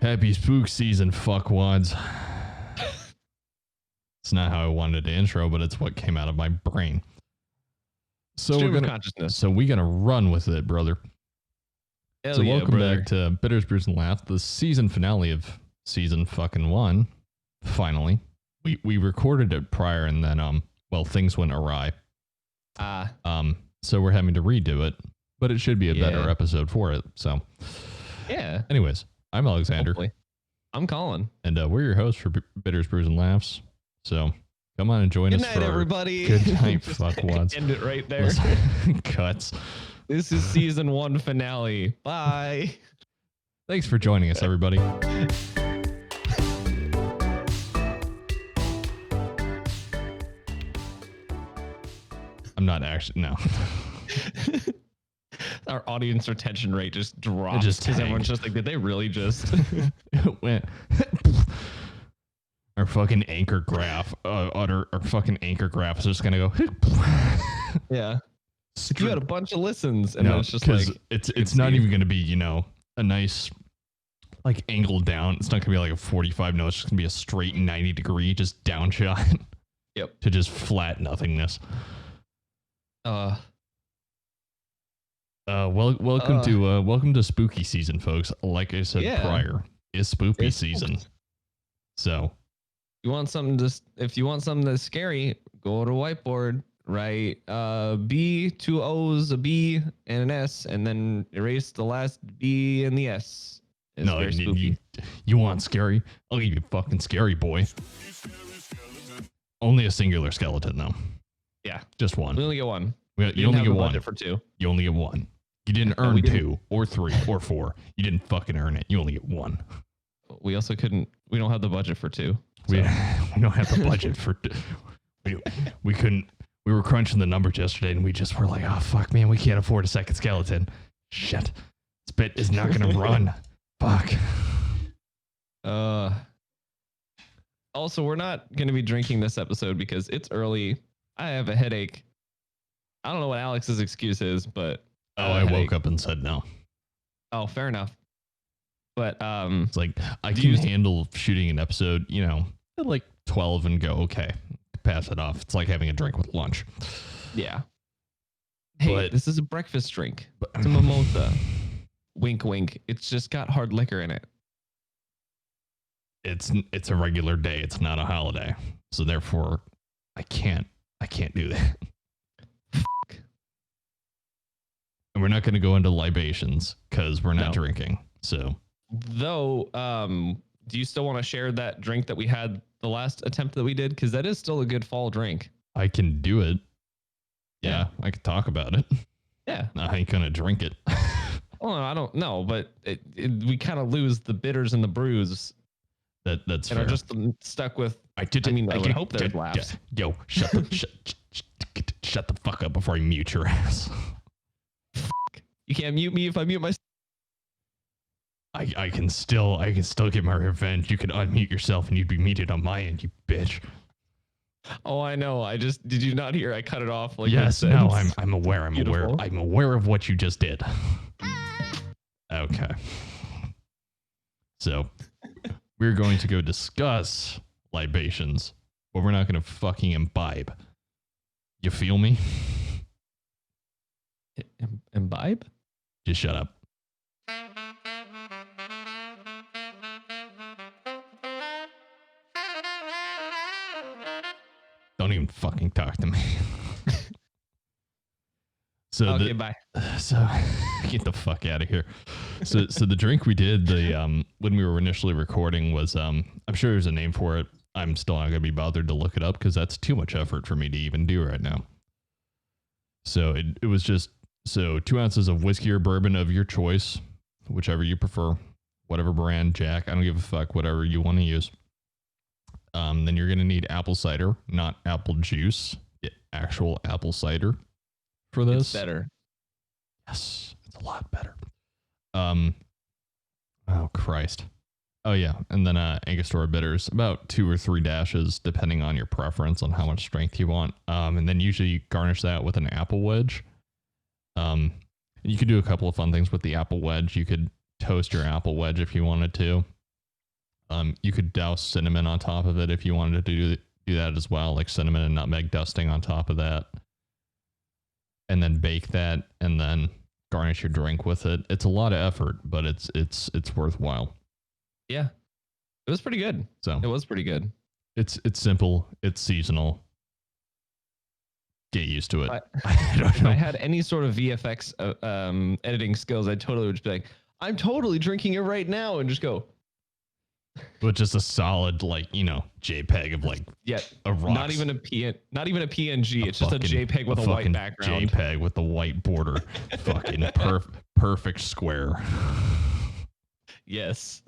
Happy spook season, fuckwads. It's not how I wanted to intro, but it's what came out of my brain. So Stream we're of gonna, consciousness. so we're gonna run with it, brother. Hell so yeah, welcome brother. back to Bitters, Brews, and Laughs, the season finale of season fucking 1. Finally, we recorded it prior, and then well, things went awry. So we're having to redo it, but it should be a better episode for it. So yeah. Anyways, I'm Alexander. Hopefully. I'm Colin. And we're your hosts for Bitters, Brews, and Laughs. So come on and join Good us night, for everybody. Good night, fuckwads. End it right there. Cuts. This is season 1 finale. Bye. Thanks for joining us, everybody. I'm not actually, no. Our audience retention rate just dropped just because tanked. everyone's just like, did they really just? It went. Our fucking anchor graph, our fucking anchor graph is just gonna go. Yeah. If you had a bunch of listens and No, then it's just because like, it's not even gonna be, you know, a nice like angle down. It's not gonna be like a 45. No, it's just gonna be a straight 90-degree just down shot. Yep. To just flat nothingness. Welcome to spooky season, folks. Like I said prior, it's spooky season. So you want something if you want something that's scary, go to whiteboard, write B, 2 O's, a B, and an S, and then erase the last B and the S. It's no, very spooky. You want scary? I'll give you fucking scary, boy. Only a singular skeleton, though. Yeah, just one. We only get one. You only get one. Budget for 2. You only get one. You didn't earn 2 or 3 or 4. You didn't fucking earn it. You only get 1. We also couldn't. We don't have the budget for 2. So. We don't have the budget for. We couldn't. We were crunching the numbers yesterday, and we just were like, "Oh fuck, man, we can't afford a second skeleton. Shit, this bit is not gonna run. Fuck." Also, we're not gonna be drinking this episode because it's early. I have a headache. I don't know what Alex's excuse is, but I woke up and said no. Oh, fair enough. But it's like I can handle shooting an episode, you know, at like 12 and go, okay, pass it off. It's like having a drink with lunch. Yeah. Hey, this is a breakfast drink. It's a mimosa. Wink, wink. It's just got hard liquor in it. It's a regular day. It's not a holiday. So therefore, I can't do that. And we're not going to go into libations because we're not drinking. So, though, do you still want to share that drink that we had the last attempt that we did? Because that is still a good fall drink. I can do it. Yeah, I can talk about it. Yeah, I ain't gonna drink it. Well, I don't know, but we kind of lose the bitters and the brews. That's fair. Are just stuck with. I would hope there's laughs. Yo, shut the fuck up before I mute your ass. You can't mute me if I mute myself. I can still get my revenge. You can unmute yourself and you'd be muted on my end, you bitch. Oh, I know. Did you not hear? I cut it off. Like yes, no, I'm aware. I'm aware of what you just did. Okay. So we're going to go discuss libations, but we're not going to fucking imbibe. You feel me? Imbibe? Just shut up. Don't even fucking talk to me. Okay, bye. So get the fuck out of here. So the drink we did when we were initially recording was I'm sure there's a name for it. I'm still not gonna be bothered to look it up because that's too much effort for me to even do right now. So it was just 2 ounces of whiskey or bourbon of your choice, whichever you prefer, whatever brand, Jack. I don't give a fuck, whatever you want to use. Then you're gonna need apple cider, not apple juice, actual apple cider for this. It's better. Yes, it's a lot better. Oh Christ. Oh yeah, and then angostura bitters, about 2 or 3 dashes, depending on your preference on how much strength you want. And then usually garnish that with an apple wedge. You could do a couple of fun things with the apple wedge. You could toast your apple wedge if you wanted to. You could douse cinnamon on top of it if you wanted to do that as well, like cinnamon and nutmeg dusting on top of that, and then bake that, and then garnish your drink with it. It's a lot of effort, but it's worthwhile. Yeah, it was pretty good. So it was pretty good. It's simple. It's seasonal. Get used to it. I don't know. If I had any sort of VFX editing skills, I totally would just be like, I'm totally drinking it right now, and just go. But just a solid, like, JPEG of like a rock. Not even a PNG. It's just a JPEG with a white background. JPEG with the white border. Fucking perfect square. Yes.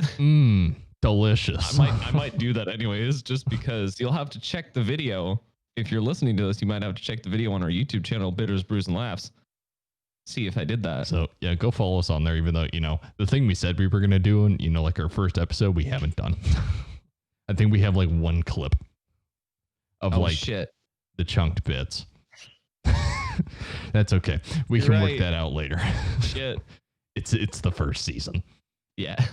Delicious. I might do that anyways, just because you'll have to check the video. If you're listening to this, you might have to check the video on our YouTube channel, Bitters, Brews, and Laughs. See if I did that. So yeah, go follow us on there, even though, the thing we said we were going to do, and like our first episode, we haven't done. I think we have like one clip of the chunked bits. That's okay. We can work that out later. Shit. It's the first season. Yeah.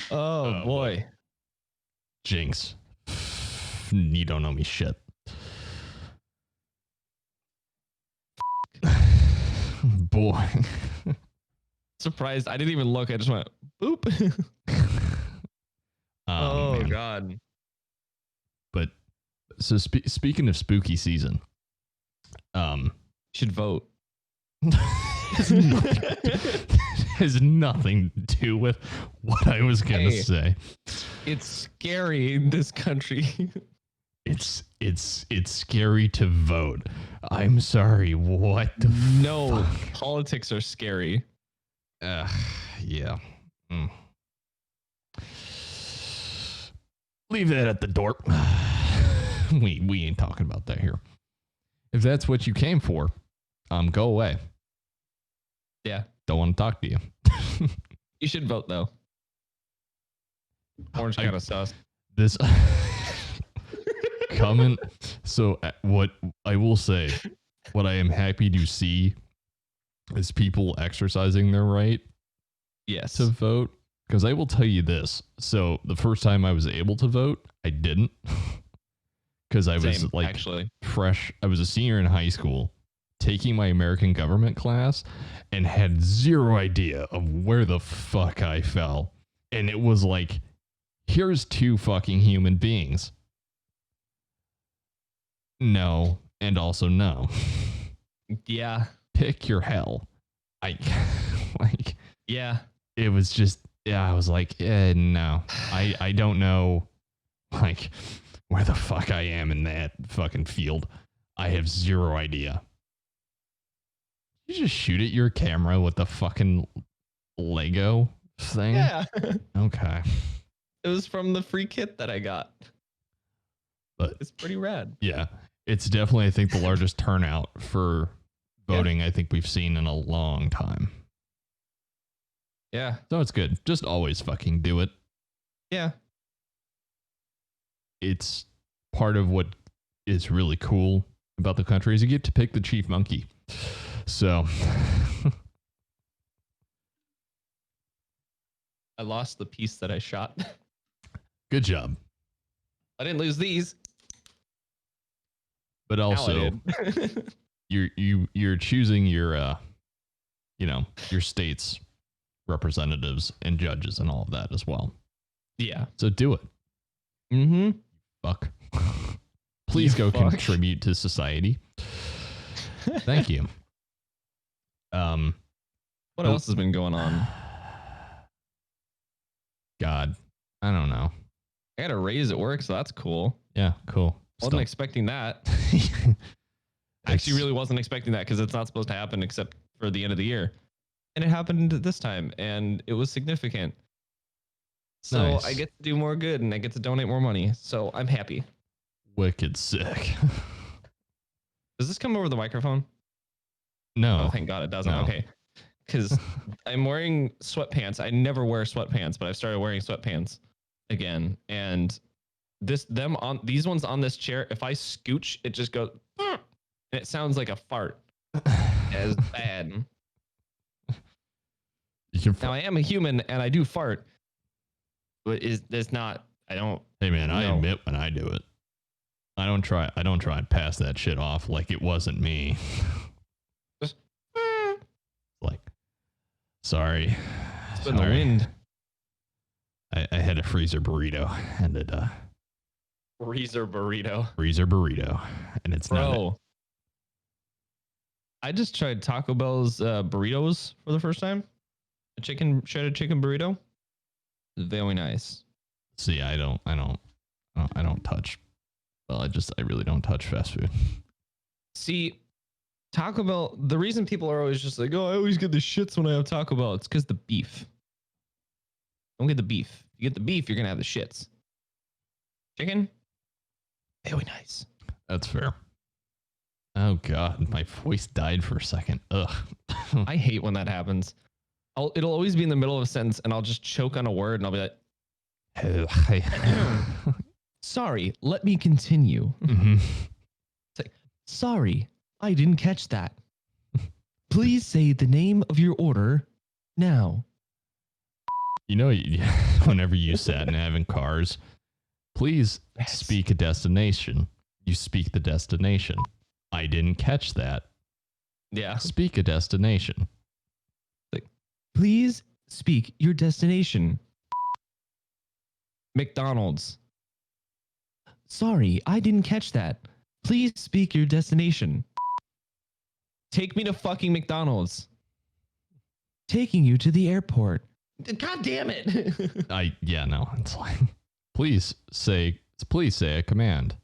Oh boy. Jinx. You don't know me shit. Boy. Surprised. I didn't even look. I just went boop. Oh man. God. But so speaking of spooky season, should vote. Has nothing to do with what I was gonna say. It's scary in this country. It's scary to vote. I'm sorry. What the fuck? Politics are scary. Yeah. Leave that at the door. We ain't talking about that here. If that's what you came for, go away. Yeah. Don't want to talk to you. You should vote though. Orange kind of sus. This comment. So what I will say, what I am happy to see is people exercising their right. Yes. To vote. Because I will tell you this. So the first time I was able to vote, I didn't. Because I was fresh. I was a senior in high school taking my American government class and had zero idea of where the fuck I fell. And it was like, here's two fucking human beings. No, and also no. Yeah. Pick your hell. Yeah. It was just, I was like, no. I don't know, like, where the fuck I am in that fucking field. I have zero idea. You just shoot at your camera with the fucking Lego thing? Yeah. Okay. It was from the free kit that I got. But it's pretty rad. Yeah. It's definitely, I think, the largest turnout for voting I think we've seen in a long time. Yeah. So it's good. Just always fucking do it. Yeah. It's part of what is really cool about the country is you get to pick the chief monkey. So I lost the piece that I shot. Good job. I didn't lose these. But also you're choosing your your state's representatives and judges and all of that as well. Yeah. So do it. Mm-hmm. Fuck. Please go contribute to society. Thank you. What else has been going on? God, I don't know. I got a raise at work, so that's cool. Yeah, cool. Wasn't expecting that. Actually, really wasn't expecting that because it's not supposed to happen except for the end of the year. And it happened this time, and it was significant. So nice. I get to do more good, and I get to donate more money. So I'm happy. Wicked sick. Does this come over the microphone? No. Oh, thank God it doesn't. No. Okay. Because I'm wearing sweatpants. I never wear sweatpants, but I've started wearing sweatpants again. And these ones on this chair, if I scooch, it just goes, and it sounds like a fart. It's bad. Now I am a human and I do fart, But is that's not? I don't. Hey man, I No. admit when I do it. I don't try and pass that shit off like it wasn't me. Just, Like, sorry. it's been the wind. I had a freezer burrito and it Freezer burrito. freezer burrito and it's not Bro. I just tried Taco Bell's burritos for the first time. A shredded chicken burrito. Very nice. see I don't touch well I really don't touch fast food. See, Taco Bell, the reason people are always just like, oh, I always get the shits when I have Taco Bell, it's because the beef. Don't get the beef. You get the beef, you're going to have the shits. Chicken, very nice. That's fair. Oh god, my voice died for a second. Ugh. I hate when that happens. It'll always be in the middle of a sentence and I'll just choke on a word and I'll be like, sorry, let me continue. Mhm. It's like, sorry, I didn't catch that. Please say the name of your order now. You know, whenever you sat in having cars, please Yes. speak a destination. You speak the destination. I didn't catch that. Yeah. Speak a destination. Please speak your destination. McDonald's. Sorry, I didn't catch that. Please speak your destination. Take me to fucking McDonald's. Taking you to the airport. God damn it. No, it's like please say a command.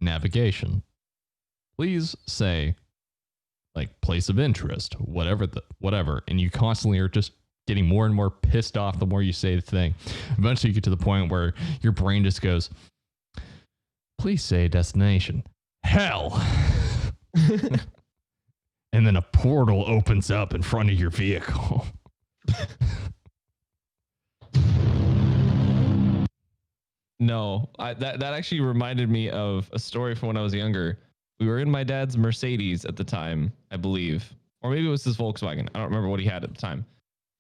Navigation. Please say like place of interest, whatever. And you constantly are just getting more and more pissed off the more you say the thing. Eventually you get to the point where your brain just goes, please say destination. Hell. And then a portal opens up in front of your vehicle. No, that actually reminded me of a story from when I was younger. We were in my dad's Mercedes at the time, I believe. Or maybe it was his Volkswagen. I don't remember what he had at the time.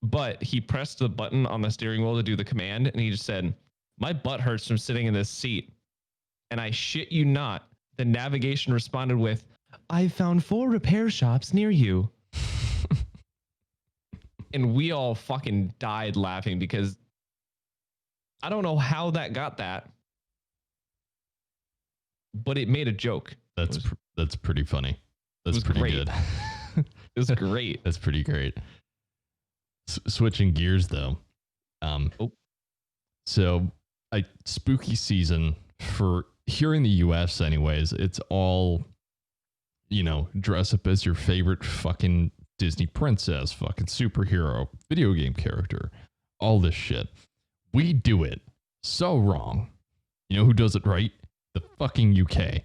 But he pressed the button on the steering wheel to do the command, and he just said, my butt hurts from sitting in this seat. And I shit you not, the navigation responded with, I found 4 repair shops near you. And we all fucking died laughing because I don't know how that got that, but it made a joke. That's pretty funny. That's pretty great. good. It was great. That's pretty great. Switching gears though. So spooky season for here in the US anyways, it's all, dress up as your favorite fucking Disney princess, fucking superhero, video game character, all this shit. We do it so wrong. You know who does it right? The fucking UK.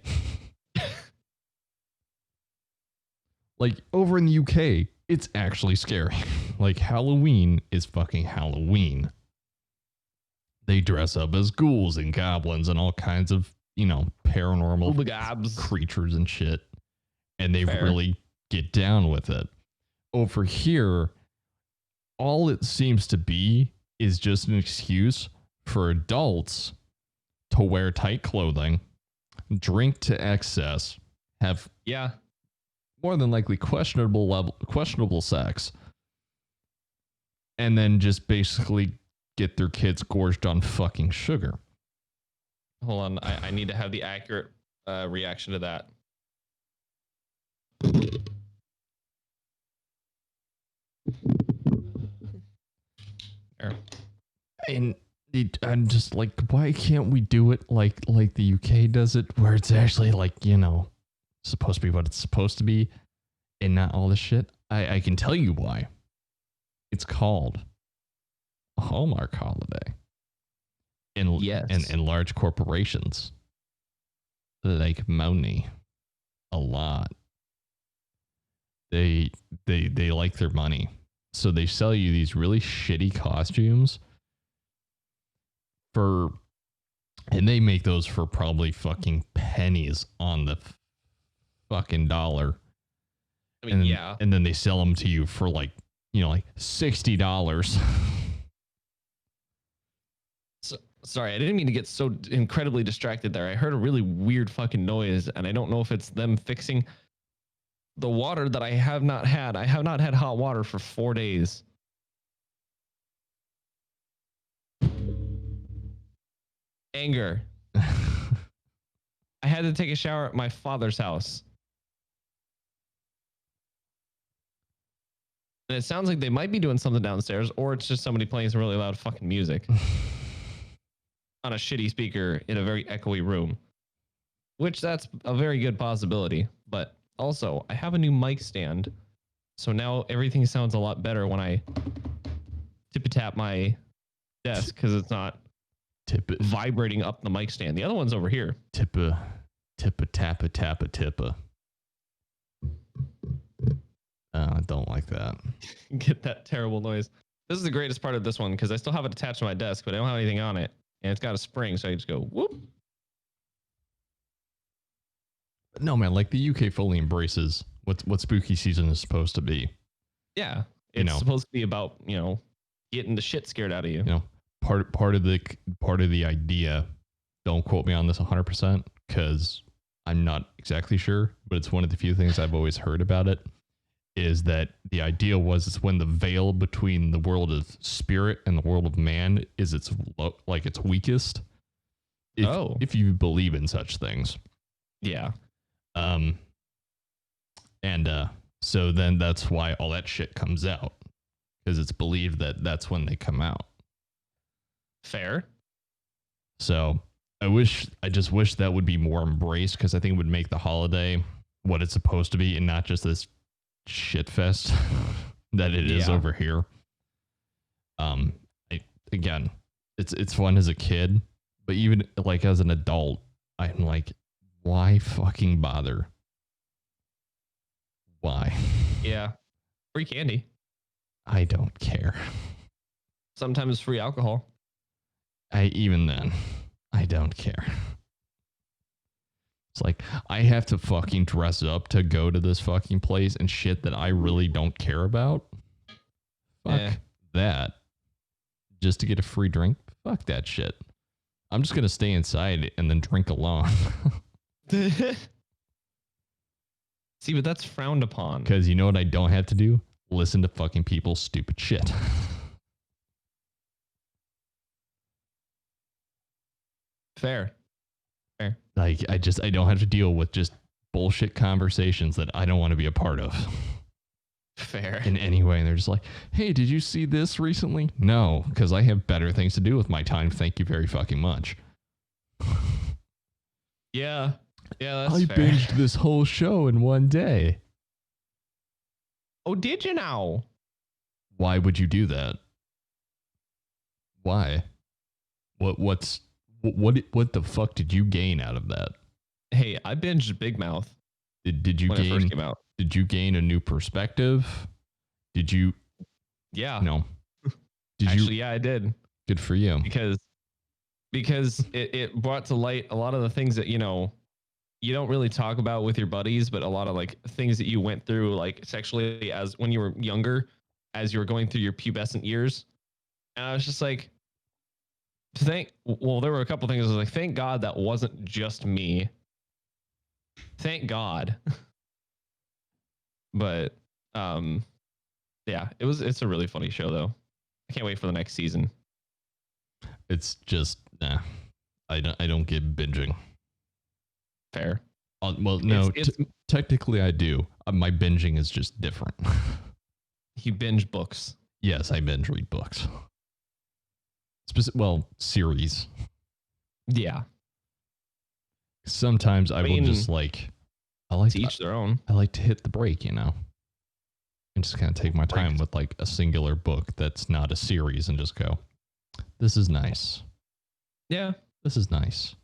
Like over in the UK, it's actually scary. Like Halloween is fucking Halloween. They dress up as ghouls and goblins and all kinds of, paranormal creatures and shit. And they really get down with it. Over here, all it seems to be is just an excuse for adults to wear tight clothing, drink to excess, have more than likely questionable sex, and then just basically get their kids gorged on fucking sugar. Hold on, I need to have the accurate reaction to that. There. And I'm just like, why can't we do it like the UK does it, where it's actually like, supposed to be what it's supposed to be and not all this shit? I can tell you why. It's called a Hallmark holiday. And large corporations like money a lot. They like their money. So they sell you these really shitty costumes and they make those for probably fucking pennies on the fucking dollar. I mean, And then they sell them to you for like $60. So Sorry, I didn't mean to get so incredibly distracted there. I heard a really weird fucking noise, and I don't know if it's them fixing the water that I have not had. I have not had hot water for 4 days. Anger. I had to take a shower at my father's house. And it sounds like they might be doing something downstairs, or it's just somebody playing some really loud fucking music on a shitty speaker in a very echoey room, which that's a very good possibility. But also, I have a new mic stand, so now everything sounds a lot better when I tap my desk because it's not vibrating up the mic stand. The other one's over here. Tippa tippa. I don't like that. Get that terrible noise. This is the greatest part of this one because I still have it attached to my desk, but I don't have anything on it, and it's got a spring, so I just go whoop. No, man, like the UK fully embraces what spooky season is supposed to be. Yeah, it's supposed to be about getting the shit scared out of you. Part of the idea. Don't quote me on this 100% because I'm not exactly sure, but it's one of the few things I've always heard about it. Is that the idea was it's when the veil between the world of spirit and the world of man is its weakest. If you believe in such things. Yeah. So then that's why all that shit comes out because it's believed that that's when they come out. Fair. So I just wish that would be more embraced because I think it would make the holiday what it's supposed to be and not just this shit fest that it is over here. Again, it's fun as a kid, but even like as an adult, I'm like, why fucking bother? Why? Yeah. Free candy. I don't care. Sometimes free alcohol. Even then, I don't care. It's like, I have to fucking dress up to go to this fucking place and shit that I really don't care about. Fuck that. Just to get a free drink? Fuck that shit. I'm just going to stay inside and then drink alone. See, but that's frowned upon. Because you know what I don't have to do? Listen to fucking people's stupid shit. Fair. Like, I don't have to deal with just bullshit conversations that I don't want to be a part of. Fair. In any way. And they're just like, hey, did you see this recently? No, because I have better things to do with my time. Thank you very fucking much. Yeah. Yeah, that's I fair. binged this whole show in one day. Oh, did you now? Why would you do that? Why? What the fuck did you gain out of that? Hey, I binged Big Mouth. Did you when gain? It first came out. Did you gain a new perspective? Did you? Yeah. No. Yeah, I did. Good for you. Because it brought to light a lot of the things that you don't really talk about with your buddies, but a lot of like things that you went through like sexually as when you were younger, as you were going through your pubescent years. And I was just like, there were a couple things. I was like, thank God that wasn't just me. Thank God. But yeah, it's a really funny show though. I can't wait for the next season. It's just I don't get binging. Fair. Well, no, technically I do. My binging is just different. You binge books. Yes, I binge read books. Series. Yeah. Sometimes I will just like. I like to each their own. I like to hit the break, and just kind of take my time with like a singular book that's not a series, and just go, "This is nice." Yeah, this is nice.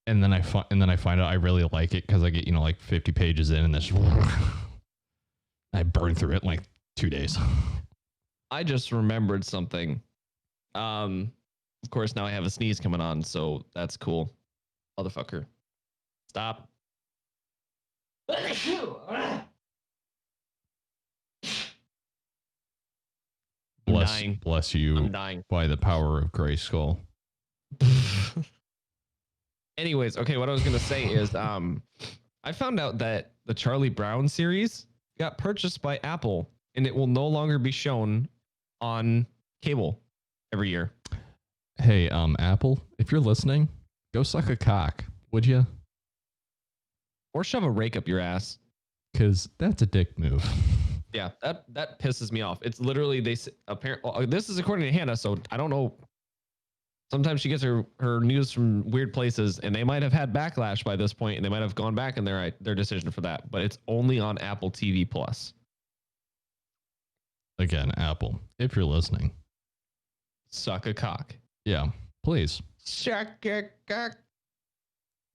And then I find out I really like it because I get like 50 pages in, and this I burn through it in like 2 days. I just remembered something. Of course, now I have a sneeze coming on, so that's cool. Motherfucker. Stop. Bless you. I'm dying. By the power of Grayskull. Anyways, okay, what I was gonna say is I found out that the Charlie Brown series got purchased by Apple and it will no longer be shown on cable every year. Hey, Apple, if you're listening, go suck a cock, would you? Or shove a rake up your ass. Because that's a dick move. Yeah, that pisses me off. It's literally apparently this is according to Hannah, so I don't know. Sometimes she gets her news from weird places, and they might have had backlash by this point, and they might have gone back in their decision for that. But it's only on Apple TV Plus. Again, Apple, if you're listening, Suck a cock. yeah, please Suck a cock.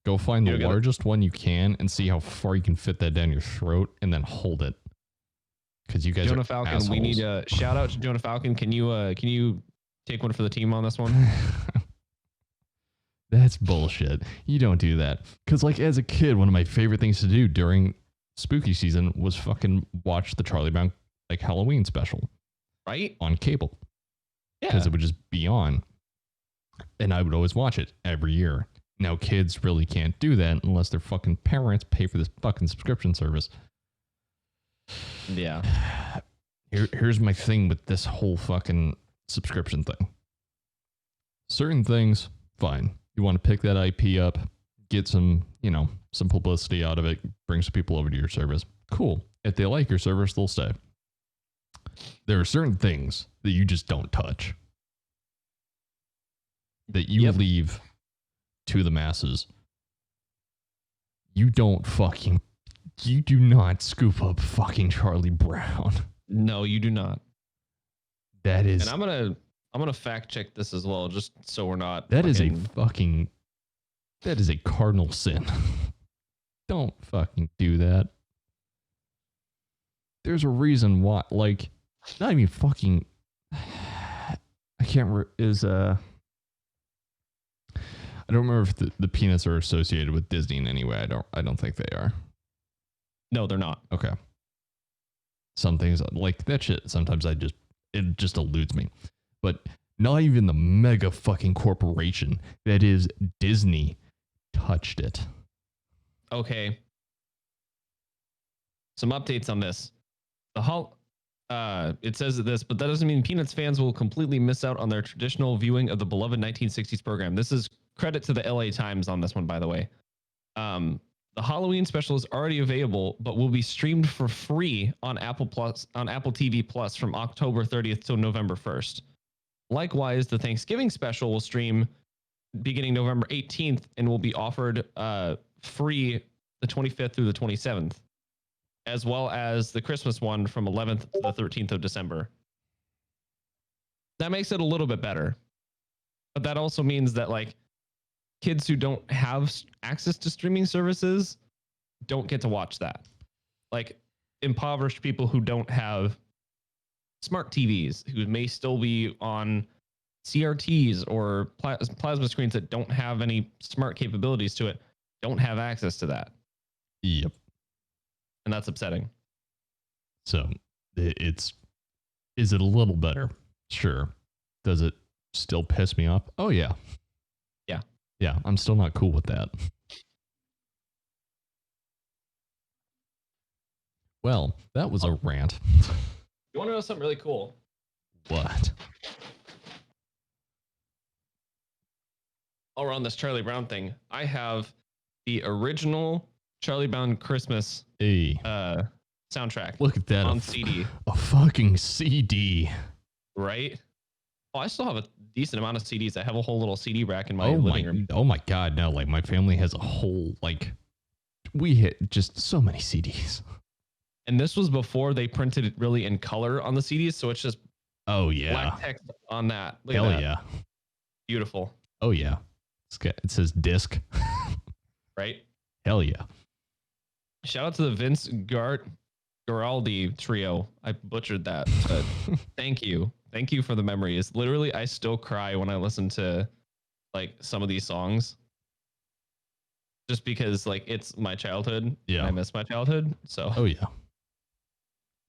go find the You largest one you can and see how far you can fit that down your throat, and then hold it. Because you guys Jonah are Falcon, assholes. we need a shout out to Jonah Falcon. Can you take one for the team on this one? That's bullshit. You don't do that. Because, like, as a kid, one of my favorite things to do during spooky season was fucking watch the Charlie Brown, like, Halloween special. Right? On cable. Yeah. Because it would just be on. And I would always watch it every year. Now, kids really can't do that unless their fucking parents pay for this fucking subscription service. Yeah. Here's my thing with this whole fucking subscription thing. Certain things, fine. You want to pick that IP up, get some, some publicity out of it, bring some people over to your service. Cool. If they like your service, they'll stay. There are certain things that you just don't touch. That you leave to the masses. You do not scoop up fucking Charlie Brown. No, you do not. That is. And I'm gonna fact check this as well, just so we're not. That is a cardinal sin. Don't fucking do that. There's a reason why, like, not even fucking. I can't remember. I don't remember if the peanuts are associated with Disney in any way. I don't think they are. No, they're not. Okay. Some things like that shit. Sometimes it just eludes me. But not even the mega fucking corporation that is Disney touched it. Okay. Some updates on this. It says this, but that doesn't mean Peanuts fans will completely miss out on their traditional viewing of the beloved 1960s program. This is credit to the LA Times on this one, by the way. The Halloween special is already available, but will be streamed for free on Apple TV Plus from October 30th till November 1st. Likewise, the Thanksgiving special will stream beginning November 18th and will be offered free the 25th through the 27th, as well as the Christmas one from 11th to the 13th of December. That makes it a little bit better. But that also means that, like, kids who don't have access to streaming services don't get to watch that. Like, impoverished people who don't have smart TVs, who may still be on CRTs or plasma screens that don't have any smart capabilities to it, don't have access to that. Yep. And that's upsetting. So is it a little better? Sure. Does it still piss me off? Oh, yeah. Yeah. Yeah, I'm still not cool with that. Well, that was a rant. You want to know something really cool? What? All around this Charlie Brown thing, I have the original Charlie Brown Christmas soundtrack. Look at that on CD. A fucking CD. Right? Oh, I still have a decent amount of CDs. I have a whole little CD rack in my living room. Oh my God, no, like my family has a whole, like, we hit just so many CDs. And this was before they printed it really in color on the CDs, so it's just black text on that. Look Hell at that. yeah. Beautiful. Oh yeah. It says disc. Right? Hell yeah. Shout out to the Vince Guaraldi trio. I butchered that, but thank you. Thank you for the memories. Literally, I still cry when I listen to, like, some of these songs. Just because, like, it's my childhood. Yeah. And I miss my childhood. So. Oh yeah.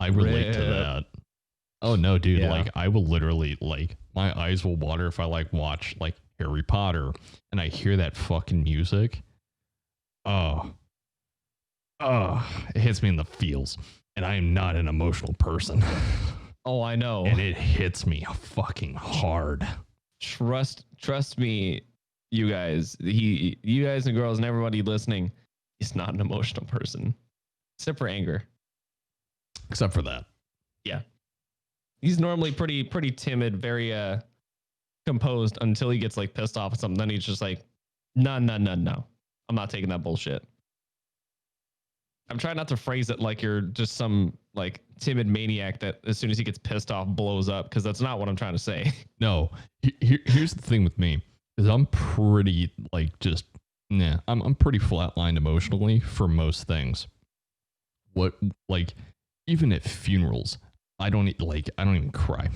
I relate to that. Oh no, dude. Yeah. Like, I will literally, like, my eyes will water if I, like, watch, like, Harry Potter, and I hear that fucking music. Oh, it hits me in the feels, and I am not an emotional person. Oh, I know. And it hits me fucking hard. Trust me, you guys. You guys and girls and everybody listening, he's not an emotional person, except for anger. Except for that. Yeah. He's normally pretty timid, very composed until he gets like pissed off at something. Then he's just like, no. I'm not taking that bullshit. I'm trying not to phrase it like you're just some like timid maniac that as soon as he gets pissed off blows up, because that's not what I'm trying to say. No. Here's the thing with me is I'm pretty like just I'm pretty flatlined emotionally for most things. What like even at funerals, I don't even cry.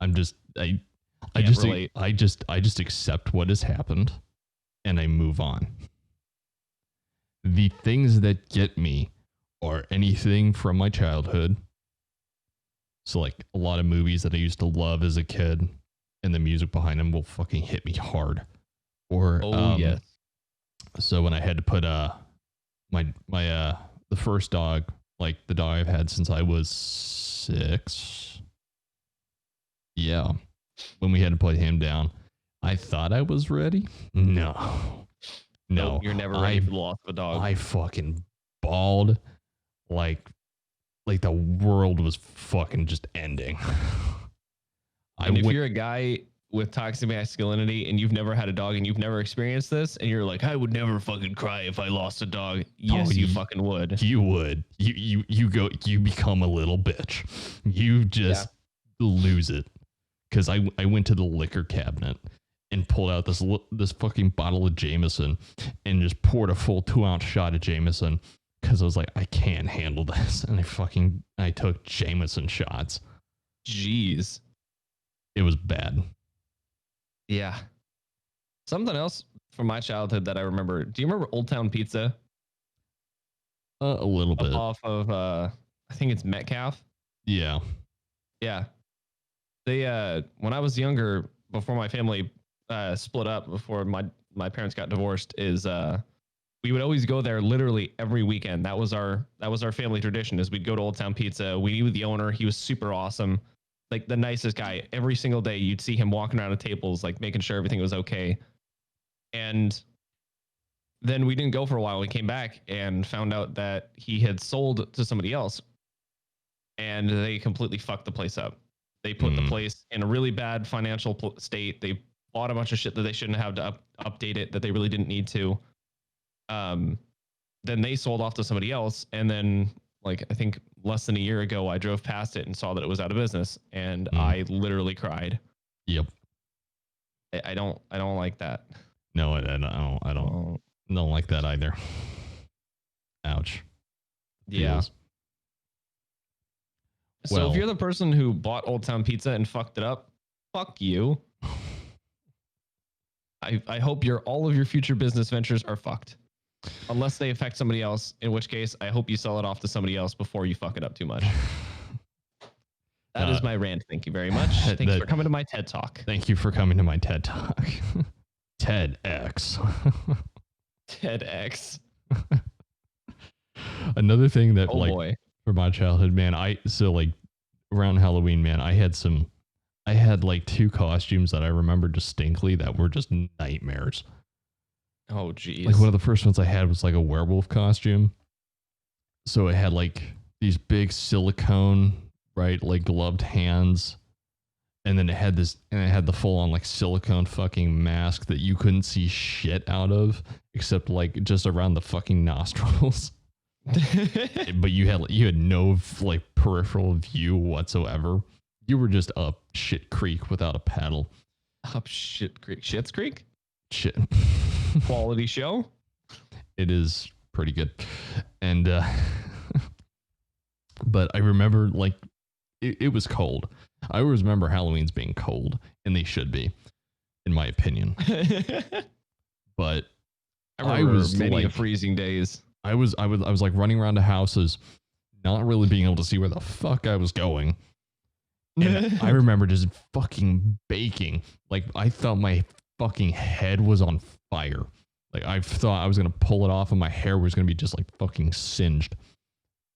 I'm just I just accept what has happened and I move on. The things that get me are anything from my childhood. So like a lot of movies that I used to love as a kid and the music behind them will fucking hit me hard. Or yes. So when I had to put my the first dog, like the dog I've had since I was 6. Yeah. When we had to put him down, I thought I was ready. No, Nope, you're never ready for the loss of a dog. I fucking bawled like the world was fucking just ending. And if you're a guy with toxic masculinity and you've never had a dog and you've never experienced this, and you're like, I would never fucking cry if I lost a dog. Yes, you fucking would. You would. You become a little bitch. You just lose it. Because I went to the liquor cabinet and pulled out this fucking bottle of Jameson and just poured a full 2-ounce shot of Jameson because I was like, I can't handle this. And I took Jameson shots. Jeez. It was bad. Yeah. Something else from my childhood that I remember. Do you remember Old Town Pizza? A little bit. Off of, I think it's Metcalf. Yeah. Yeah. They, when I was younger, before my family split up, before my parents got divorced, we would always go there literally every weekend. That was our family tradition, is we'd go to Old Town Pizza. We knew the owner. He was super awesome. Like the nicest guy. Every single day you'd see him walking around the tables, like making sure everything was okay. And then we didn't go for a while. We came back and found out that he had sold to somebody else, and they completely fucked the place up. They put the place in a really bad financial state. They bought a bunch of shit that they shouldn't have to update it, that they really didn't need to. Then they sold off to somebody else, and then like I think less than a year ago, I drove past it and saw that it was out of business, and I literally cried. Yep. I don't like that. No, I don't like that either. Ouch. Yeah. Feels. So if you're the person who bought Old Town Pizza and fucked it up, fuck you. I hope all of your future business ventures are fucked. Unless they affect somebody else, in which case I hope you sell it off to somebody else before you fuck it up too much. That is my rant. Thank you very much. Thanks for coming to my TED Talk. Thank you for coming to my TED Talk. TEDx. TEDx. Another thing that boy. For my childhood, man, around Halloween, man, I had like 2 costumes that I remember distinctly that were just nightmares. Oh, geez. Like one of the first ones I had was like a werewolf costume. So it had like these big silicone, right, like gloved hands. And then it had the full on like silicone fucking mask that you couldn't see shit out of except like just around the fucking nostrils. But you had no like peripheral view whatsoever. You were just up shit creek without a paddle. Up shit creek. Shit's Creek? Shit. Quality show. It is pretty good. And but I remember like it was cold. I always remember Halloween's being cold, and they should be, in my opinion. But I was many freezing days. I was like running around to houses, not really being able to see where the fuck I was going. And I remember just fucking baking. Like I thought my fucking head was on fire. Like I thought I was gonna pull it off and my hair was gonna be just like fucking singed.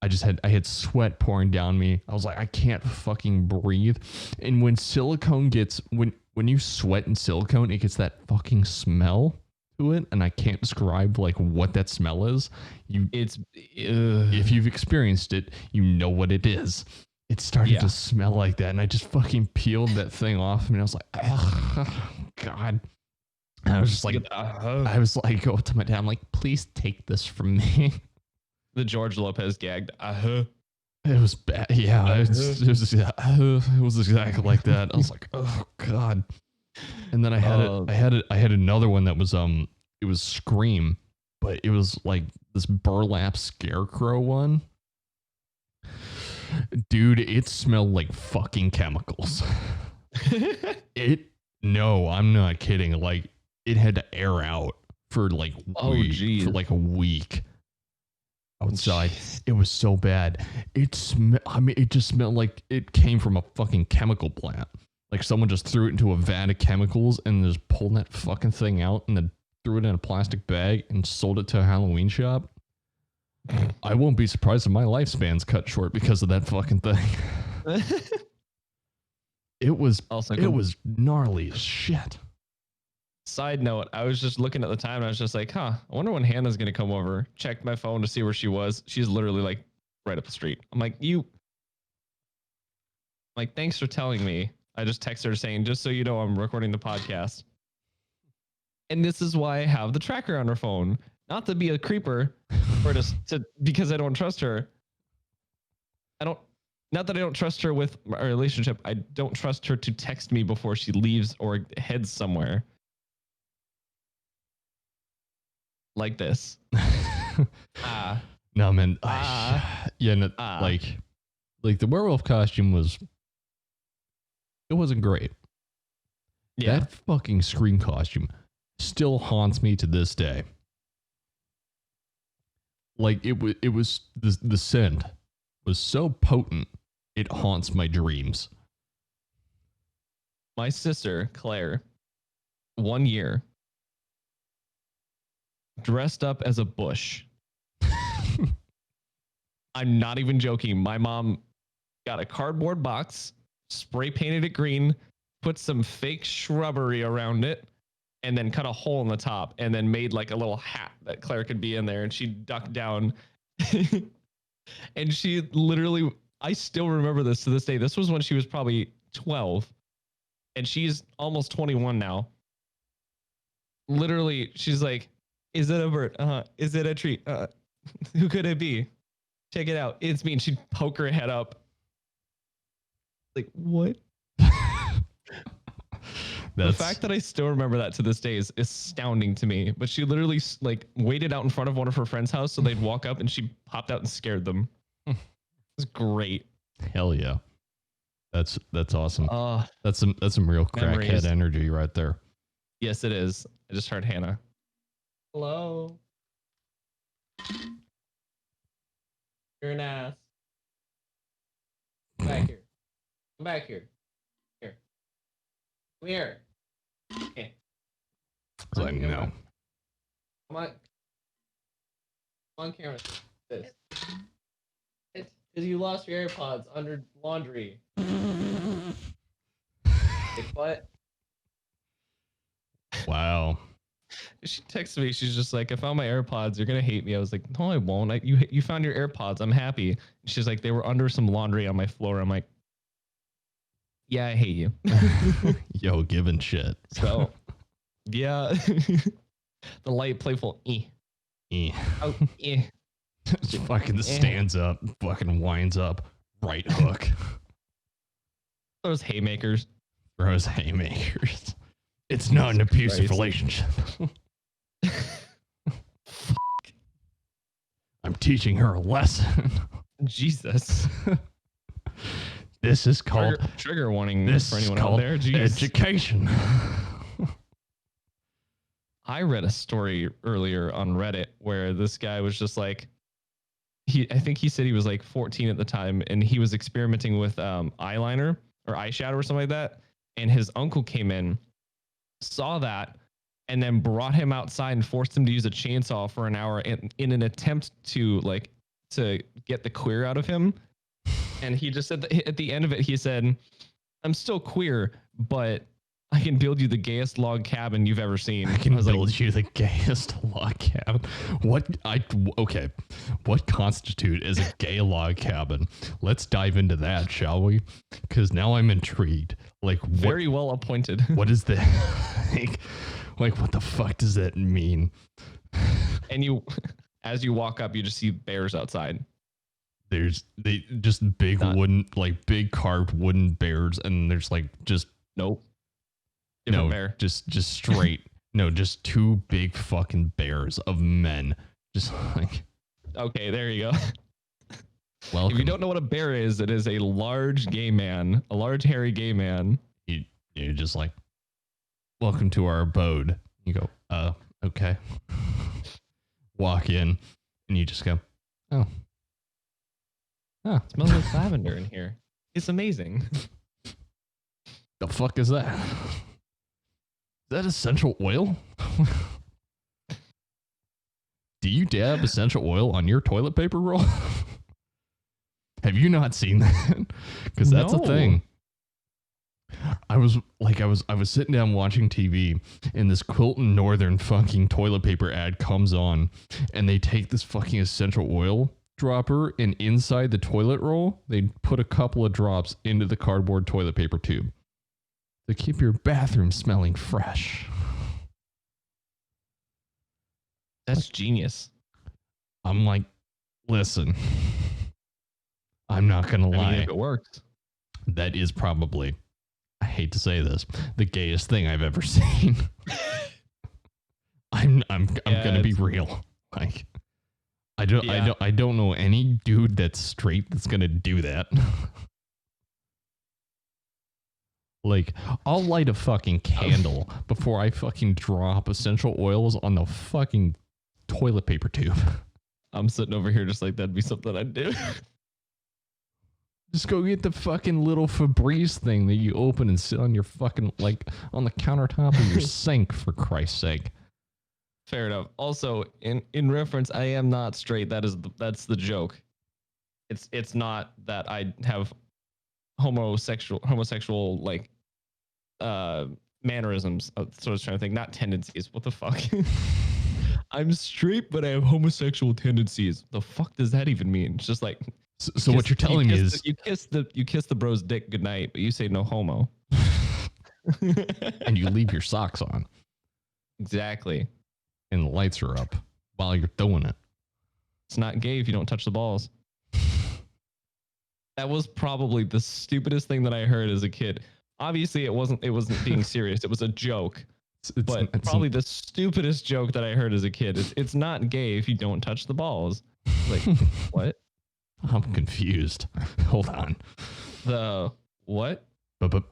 I had sweat pouring down me. I was like, I can't fucking breathe. And when silicone gets when you sweat in silicone, it gets that fucking smell to it, and I can't describe like what that smell is. If you've experienced it, you know what it is. It started to smell like that, and I just fucking peeled that thing off, and I was like, oh, God. And I was just like, I was like, go to my dad, I'm like, please take this from me. The George Lopez gagged. It was bad. Yeah, it was exactly like that. I was like, oh God. And then I had another one that was it was Scream, but it was like this burlap scarecrow one. Dude, it smelled like fucking chemicals. No, I'm not kidding. Like it had to air out for like a week outside. It was so bad. It just smelled like it came from a fucking chemical plant. Like someone just threw it into a vat of chemicals and just pulled that fucking thing out and then threw it in a plastic bag and sold it to a Halloween shop. I won't be surprised if my lifespan's cut short because of that fucking thing. It was gnarly as shit. Side note, I was just looking at the time and I was just like, I wonder when Hannah's going to come over. Checked my phone to see where she was. She's literally like right up the street. I'm like, thanks for telling me. I just texted her saying, just so you know, I'm recording the podcast. And this is why I have the tracker on her phone. Not to be a creeper or because I don't trust her. Not that I don't trust her with our relationship. I don't trust her to text me before she leaves or heads somewhere. Like this. No, man. Like the werewolf costume it wasn't great. Yeah. That fucking Scream costume still haunts me to this day. Like it was the scent was so potent, it haunts my dreams. My sister, Claire, 1 year, dressed up as a bush. I'm not even joking. My mom got a cardboard box, spray painted it green, put some fake shrubbery around it, and then cut a hole in the top and then made like a little hat that Claire could be in there. And she ducked down and she literally, I still remember this to this day. This was when she was probably 12 and she's almost 21 now. Literally, she's like, is it a bird? Is it a tree? Who could it be? Check it out. It's me. And she'd poke her head up. Like, what? The fact that I still remember that to this day is astounding to me. But she literally like waited out in front of one of her friends' house so they'd walk up and she popped out and scared them. It was great. Hell yeah. That's awesome. That's some real crackhead energy right there. Yes, it is. I just heard Hannah. Hello. You're an ass. Come back here. Come back here. Here. Come here. Okay. Like, no. Come on. Come on camera. This. It's because you lost your AirPods under laundry. Like, what? Wow. She texted me. She's just like, I found my AirPods. You're going to hate me. I was like, no, I won't. You found your AirPods. I'm happy. She's like, they were under some laundry on my floor. I'm like, yeah, I hate you. Yo, giving shit. So, yeah. The light, playful, Oh, Just fucking stands up, fucking winds up, right hook. Those haymakers. Throws haymakers. It's not an abusive relationship. I'm teaching her a lesson. Jesus. This is called trigger warning for anyone out there. Education. I read a story earlier on Reddit where this guy was just like, I think he said he was like 14 at the time, and he was experimenting with eyeliner or eyeshadow or something like that. And his uncle came in, saw that, and then brought him outside and forced him to use a chainsaw for an hour in an attempt to get the queer out of him. And he just said that at the end of it, he said, "I'm still queer, but I can build you the gayest log cabin you've ever seen." I can build like, you the gayest log cabin. Okay. What constitute as a gay log cabin? Let's dive into that, shall we? Because now I'm intrigued. Like, very well appointed. What is that? like, what the fuck does that mean? And as you walk up, you just see bears outside. They just big wooden, like big carved wooden bears, and there's like just nope. Different no bear. just straight no, just two big fucking bears of men, just like. Okay, there you go. Welcome. If you don't know what a bear is, it is a large gay man, a large hairy gay man. You're just like, welcome to our abode. You go, okay. Walk in, and you just go, oh. It smells like lavender in here. It's amazing. The fuck is that? Is that essential oil? Do you dab essential oil on your toilet paper roll? Have you not seen that? Because that's a thing. I was sitting down watching TV, and this Quilton Northern fucking toilet paper ad comes on, and they take this fucking essential oil dropper, and inside the toilet roll, they put a couple of drops into the cardboard toilet paper tube to keep your bathroom smelling fresh. That's genius. I'm like, listen, I'm not gonna lie. If it works, that is probably, I hate to say this, the gayest thing I've ever seen. I'm gonna be real. Like, I don't know any dude that's straight that's gonna do that. Like, I'll light a fucking candle before I fucking drop essential oils on the fucking toilet paper tube. I'm sitting over here just like that'd be something I'd do. Just go get the fucking little Febreze thing that you open and sit on your fucking, like, on the countertop of your sink, for Christ's sake. Fair enough. Also, in reference, I am not straight. That's the joke. It's not that I have homosexual like mannerisms. So I was trying to think, not tendencies. What the fuck? I'm straight, but I have homosexual tendencies. The fuck does that even mean? It's just like. So what you're telling me is you kiss the bro's dick goodnight, but you say no homo. And you leave your socks on. Exactly. And the lights are up while you're doing it. It's not gay if you don't touch the balls. That was probably the stupidest thing that I heard as a kid. Obviously, it wasn't being serious. It was a joke. But probably the stupidest joke that I heard as a kid is, it's not gay if you don't touch the balls. Like, what? I'm confused. Hold on. The what? But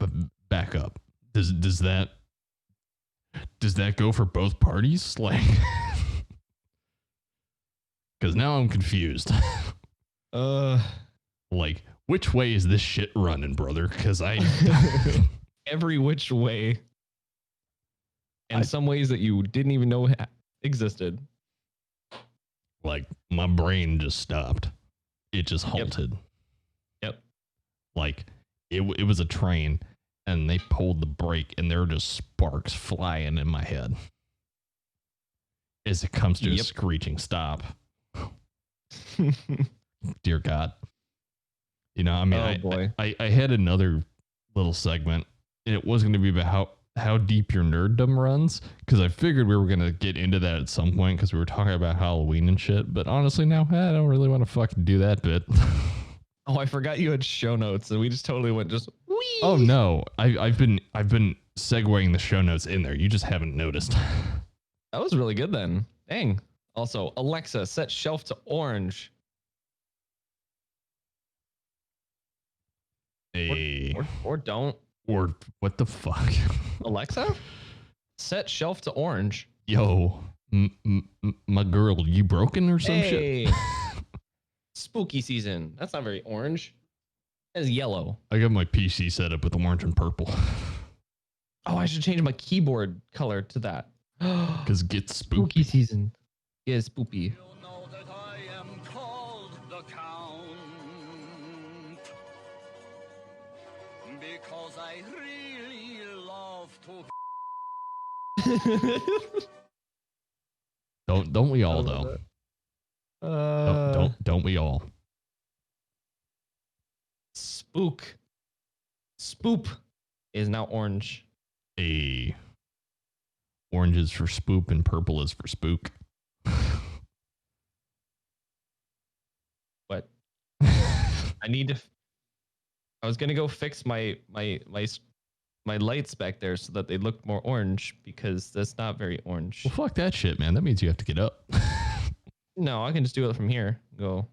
back up. Does that go for both parties? Like, because now I'm confused. Like, which way is this shit running, brother? Because every which way, and some ways that you didn't even know existed. Like, my brain just stopped. It just halted. Yep. Like, it was a train, and they pulled the brake, and there were just sparks flying in my head as it comes to a screeching stop. Dear God. You know, I mean, I had another little segment, and it was going to be about how deep your nerddom runs, because I figured we were going to get into that at some point because we were talking about Halloween and shit. But honestly, now I don't really want to fucking do that bit. Oh, I forgot you had show notes, and we just totally went just. Whee! Oh no, I've been segueing the show notes in there. You just haven't noticed. That was really good then. Dang. Also, Alexa, set shelf to orange. Hey. Or don't. Or what the fuck? Alexa, set shelf to orange. Yo, my girl, you broken or some shit? Spooky season. That's not very orange. It's yellow. I got my PC set up with orange and purple. Oh, I should change my keyboard color to that. Because it gets Spooky spooky. season. Yeah, spoopy. You know that I am called the Count because I really love to. Don't we all though? Don't we all? Spook. Spoop is now orange. Orange is for spoop and purple is for spook. What? I need to. I was gonna go fix my lights back there so that they look more orange because that's not very orange. Well, fuck that shit, man. That means you have to get up. No, I can just do it from here. Go.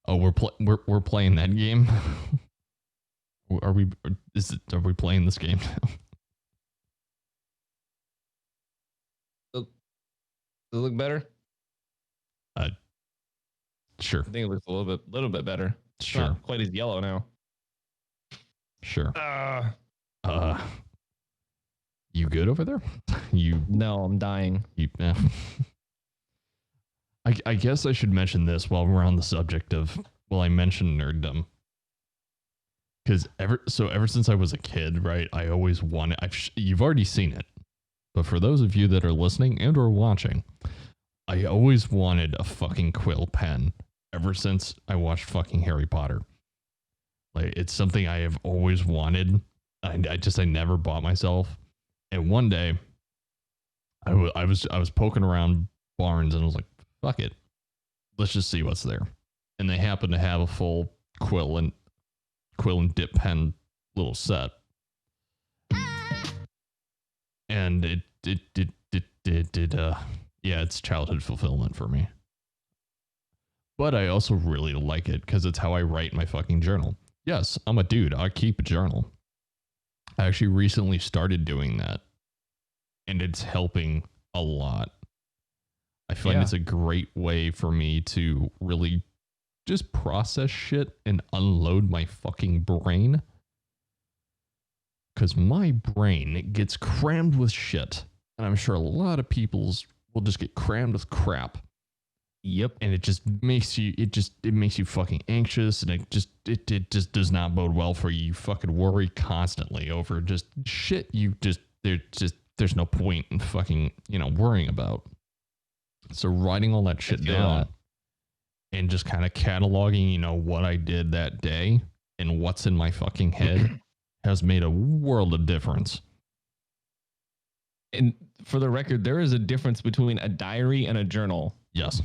Oh, we're playing that game. Are we playing this game now? Does it look better? Sure. I think it looks a little bit better. It's Sure. not quite as yellow now. Sure. You good over there? No, I'm dying. I guess I should mention this while we're on the subject of, well, I mentioned nerddom. Because ever since I was a kid, right, I always wanted, you've already seen it, but for those of you that are listening and or watching, I always wanted a fucking quill pen ever since I watched fucking Harry Potter. Like, it's something I have always wanted. I never bought myself. And one day I was poking around Barnes and I was like, fuck it. Let's just see what's there. And they happened to have a full quill and dip pen little set. And it it's childhood fulfillment for me. But I also really like it because it's how I write my fucking journal. Yes, I'm a dude. I keep a journal. I actually recently started doing that. And it's helping a lot. I find it's a great way for me to really just process shit and unload my fucking brain. Because my brain gets crammed with shit. And I'm sure a lot of people's will just get crammed with crap. Yep. And it just makes you, it makes you fucking anxious. And it just does not bode well for you. You fucking worry constantly over just shit there's no point in fucking, worrying about. So writing all that shit down and just kind of cataloging, what I did that day and what's in my fucking head has made a world of difference. And for the record, there is a difference between a diary and a journal. Yes.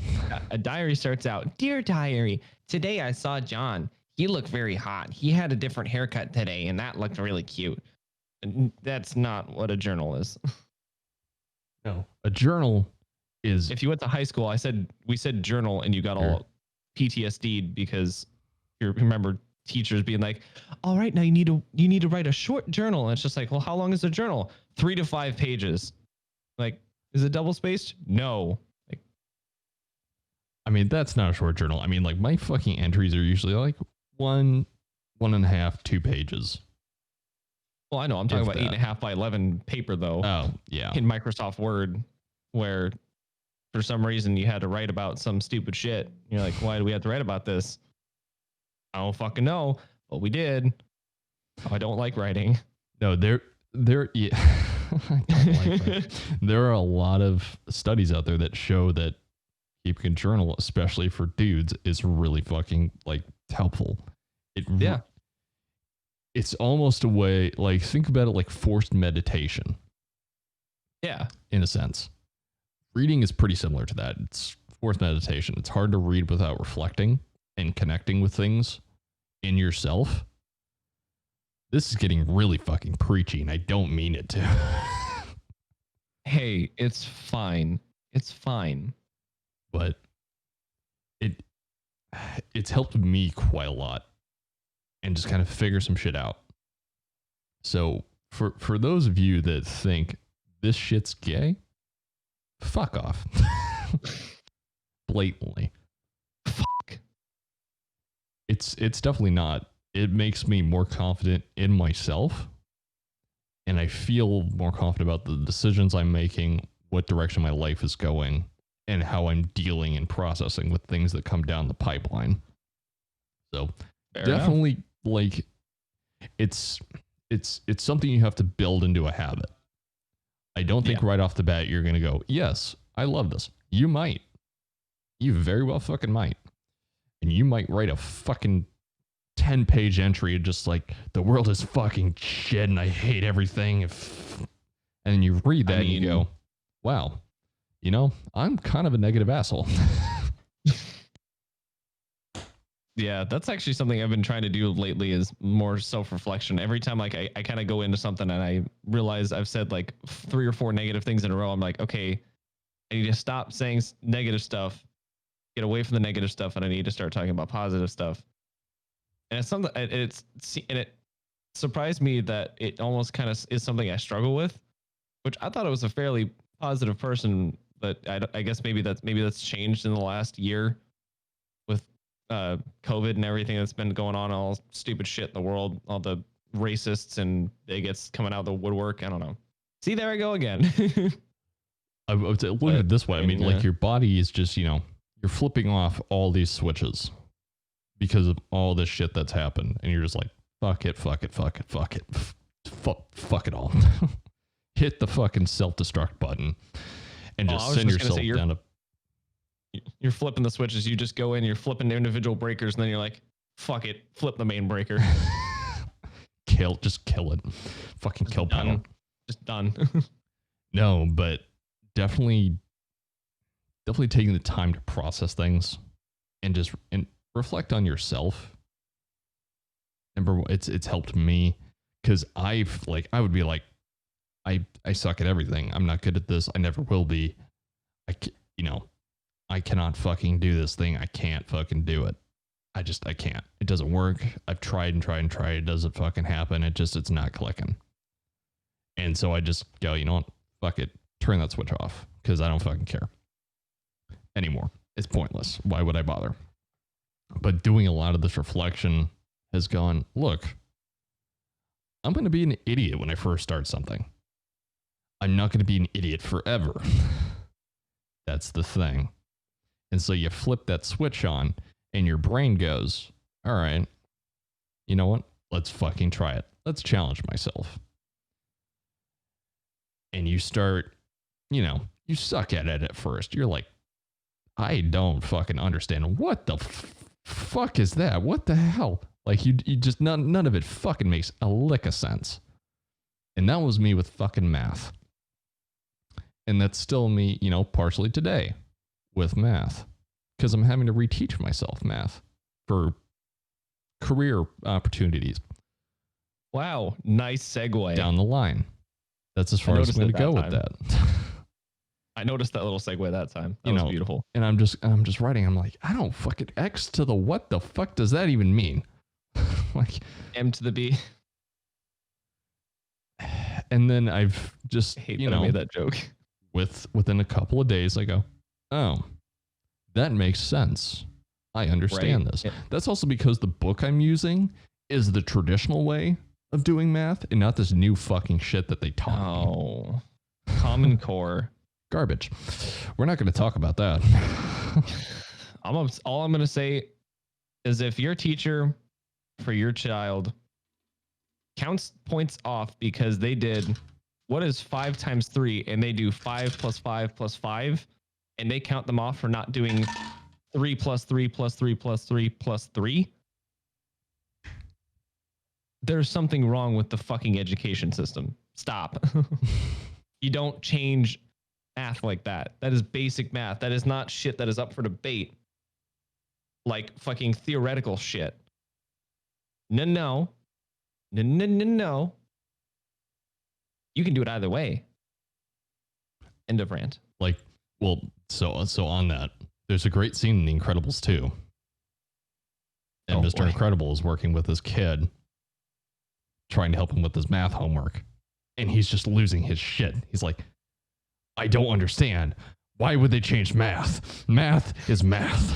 A diary starts out, "Dear diary, today I saw John. He looked very hot. He had a different haircut today, and that looked really cute." And that's not what a journal is. No. A journal is... If you went to high school, we said journal, and you got all PTSD'd because you remember teachers being like, "All right, now you need to write a short journal." And it's just like, well, how long is a journal? 3 to 5 pages. Like, is it double spaced? No. Like, I mean, that's not a short journal. I mean, like, my fucking entries are usually like 1.5, 2 pages. well, I know I'm talking about 8.5 by 11 paper though. Oh, yeah. In Microsoft Word, where for some reason you had to write about some stupid shit. You're like, why do we have to write about this? I don't fucking know, but we did. I don't like writing. No, yeah. I don't like that. There are a lot of studies out there that show that keeping a journal, especially for dudes, is really fucking like helpful. It's almost a way, like, think about it like forced meditation. Yeah. In a sense. Reading is pretty similar to that. It's forced meditation. It's hard to read without reflecting and connecting with things in yourself. This is getting really fucking preachy, and I don't mean it to. Hey, it's fine. It's fine. But it's helped me quite a lot and just kind of figure some shit out. So for those of you that think this shit's gay, fuck off. Blatantly. Fuck. it's definitely not. It makes me more confident in myself, and I feel more confident about the decisions I'm making, what direction my life is going, and how I'm dealing and processing with things that come down the pipeline. So Fair definitely like it's something you have to build into a habit. I don't think right off the bat you're going to go, yes, I love this. You might. You very well fucking might. And you might write a fucking 10-page entry of just like, the world is fucking shit and I hate everything. And then you read that and you go, wow, you know, I'm kind of a negative asshole. Yeah, that's actually something I've been trying to do lately is more self-reflection. Every time like I kind of go into something and I realize I've said like 3 or 4 negative things in a row, I'm like, okay, I need to stop saying negative stuff, get away from the negative stuff, and I need to start talking about positive stuff. And it's something it surprised me that it almost kind of is something I struggle with, which I thought it was a fairly positive person, but I guess maybe that's changed in the last year with COVID and everything that's been going on, all stupid shit in the world, all the racists and bigots coming out of the woodwork. I don't know. See, there I go again. I would look at it this way. I mean, like your body is just, you know, you're flipping off all these switches because of all this shit that's happened. And you're just like, fuck it. Fuck it all. Hit the fucking self-destruct button and just send yourself down to... You're flipping the switches. You just go in, you're flipping the individual breakers, and then you're like, fuck it, flip the main breaker. Just kill it. Fucking kill panel. Just done. No, but definitely taking the time to process things and just reflect on yourself. Remember, it's helped me because I would be like, I suck at everything. I'm not good at this. I never will be. I cannot fucking do this thing. I can't fucking do it. I can't. It doesn't work. I've tried and tried and tried. It doesn't fucking happen. It's not clicking. And so I just go, you know what? Fuck it. Turn that switch off because I don't fucking care anymore. It's pointless. Why would I bother? But doing a lot of this reflection has gone, look, I'm going to be an idiot when I first start something. I'm not going to be an idiot forever. That's the thing. And so you flip that switch on and your brain goes, all right, you know what? Let's fucking try it. Let's challenge myself. And you start, you suck at it at first. You're like, I don't fucking understand. What the fuck is that? What the hell? Like you just, none of it fucking makes a lick of sense. And that was me with fucking math. And that's still me, partially today with math, because I'm having to reteach myself math for career opportunities. Wow. Nice segue. Down the line. That's as far as I'm going to go with that. I noticed that little segue that time. That was beautiful. And I'm just writing. I'm like, I don't fucking X to the what the fuck does that even mean? Like M to the B. And then I've just, I made that joke. Within a couple of days, I go, oh, that makes sense. I understand this. Yeah. That's also because the book I'm using is the traditional way of doing math and not this new fucking shit that they taught me. Oh, Common Core. Garbage. We're not going to talk about that. All I'm going to say is if your teacher for your child counts points off because they did what is 5 times 3 and they do 5 plus 5 plus 5 and they count them off for not doing 3 plus 3 plus 3 plus 3 plus 3, there's something wrong with the fucking education system. Stop. You don't change math like that. That is basic math. That is not shit that is up for debate. Like fucking theoretical shit. No. You can do it either way. End of rant. So on that, there's a great scene in The Incredibles 2. And Mr. Incredible is working with his kid, trying to help him with his math homework. And he's just losing his shit. He's like, I don't understand. Why would they change math? Math is math.